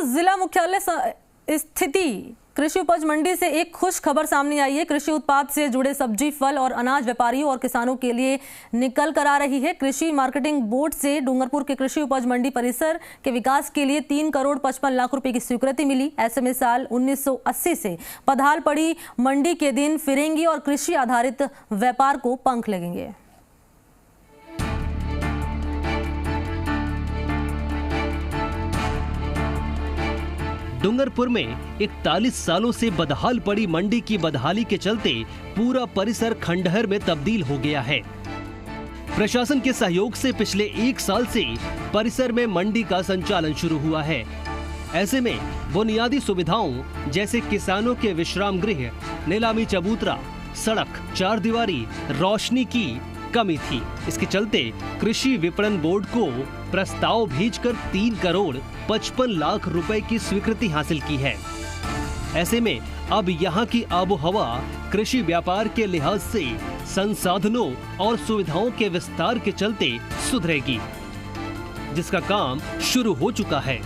जिला मुख्यालय स्थिति कृषि उपज मंडी से एक खुश खबर सामने आई है। कृषि उत्पाद से जुड़े सब्जी, फल और अनाज व्यापारियों और किसानों के लिए निकल कर आ रही है। कृषि मार्केटिंग बोर्ड से डूंगरपुर के कृषि उपज मंडी परिसर के विकास के लिए 3 करोड़ 55 लाख रुपए की स्वीकृति मिली। ऐसे में साल 1980 से पधाल पड़ी मंडी के दिन फिरेंगी और कृषि आधारित व्यापार को पंख लगेंगे। डूंगरपुर में 41 सालों से बदहाल पड़ी मंडी की बदहाली के चलते पूरा परिसर खंडहर में तब्दील हो गया है। प्रशासन के सहयोग से पिछले 1 साल से परिसर में मंडी का संचालन शुरू हुआ है। ऐसे में बुनियादी सुविधाओं जैसे किसानों के विश्राम गृह, नीलामी चबूतरा, सड़क, चारदीवारी, रोशनी की कमी थी। इसके चलते कृषि विपणन बोर्ड को प्रस्ताव भेजकर 3 करोड़ 55 लाख रुपए की स्वीकृति हासिल की है। ऐसे में अब यहाँ की आबोहवा कृषि व्यापार के लिहाज से संसाधनों और सुविधाओं के विस्तार के चलते सुधरेगी, जिसका काम शुरू हो चुका है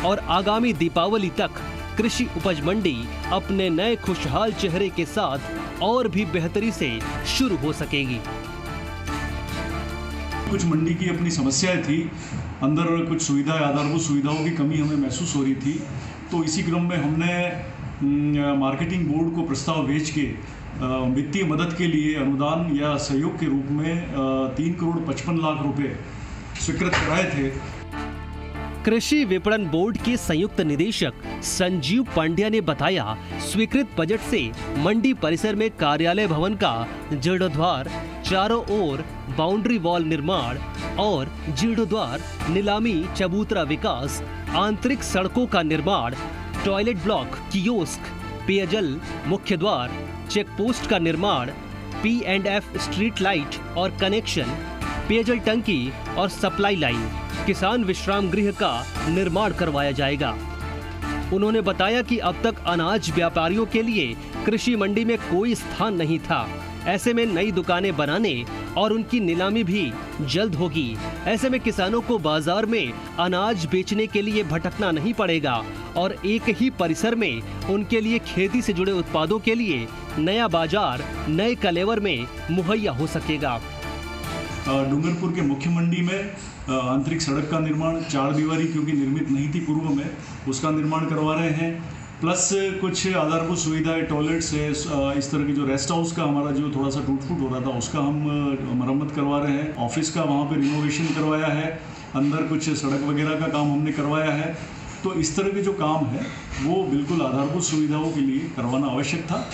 और आगामी दीपावली तक कृषि उपज मंडी अपने नए खुशहाल चेहरे के साथ और भी बेहतरी से शुरू हो सकेगी। कुछ मंडी की अपनी समस्याएं थी, अंदर कुछ सुविधाएं, आधारभूत सुविधाओं की कमी हमें महसूस हो रही थी। तो इसी क्रम में हमने मार्केटिंग बोर्ड को प्रस्ताव भेज के वित्तीय मदद के लिए अनुदान या सहयोग के रूप में 3 करोड़ 55 लाख रुपए स्वीकृत कराए थे। कृषि विपणन बोर्ड के संयुक्त निदेशक संजीव पांड्या ने बताया, स्वीकृत बजट से मंडी परिसर में कार्यालय भवन का जीर्णोद्धार, चारों ओर बाउंड्री वॉल निर्माण और जीर्णोद्धार, नीलामी चबूतरा विकास, आंतरिक सड़कों का निर्माण, टॉयलेट ब्लॉक, कियोस्क, पेयजल मुख्य द्वार, चेक पोस्ट का निर्माण, P&F स्ट्रीट लाइट और कनेक्शन, पेयजल टंकी और सप्लाई लाइन, किसान विश्राम गृह का निर्माण करवाया जाएगा। उन्होंने बताया कि अब तक अनाज व्यापारियों के लिए कृषि मंडी में कोई स्थान नहीं था। ऐसे में नई दुकानें बनाने और उनकी नीलामी भी जल्द होगी। ऐसे में किसानों को बाजार में अनाज बेचने के लिए भटकना नहीं पड़ेगा और एक ही परिसर में उनके लिए खेती से जुड़े उत्पादों के लिए नया बाजार नए कलेवर में मुहैया हो सकेगा। डूंगरपुर के मुख्य मंडी में आंतरिक सड़क का निर्माण, चारदीवारी क्योंकि निर्मित नहीं थी पूर्व में, उसका निर्माण करवा रहे हैं। प्लस कुछ आधारभूत सुविधाएं, टॉयलेट्स है, इस तरह की जो रेस्ट हाउस का हमारा जो थोड़ा सा टूट फूट हो रहा था उसका हम मरम्मत करवा रहे हैं। ऑफिस का वहाँ पे रिनोवेशन करवाया है, अंदर कुछ सड़क वगैरह का काम हमने करवाया है। तो इस तरह के जो काम है वो बिल्कुल आधारभूत सुविधाओं के लिए करवाना आवश्यक था।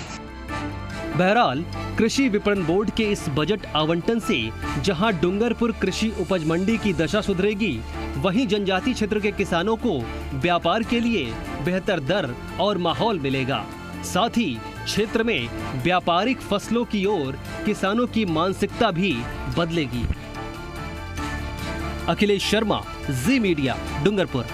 बहरहाल कृषि विपणन बोर्ड के इस बजट आवंटन से जहां डूंगरपुर कृषि उपज मंडी की दशा सुधरेगी, वहीं जनजाति क्षेत्र के किसानों को व्यापार के लिए बेहतर दर और माहौल मिलेगा। साथ ही क्षेत्र में व्यापारिक फसलों की ओर किसानों की मानसिकता भी बदलेगी। अखिलेश शर्मा, जी मीडिया, डूंगरपुर।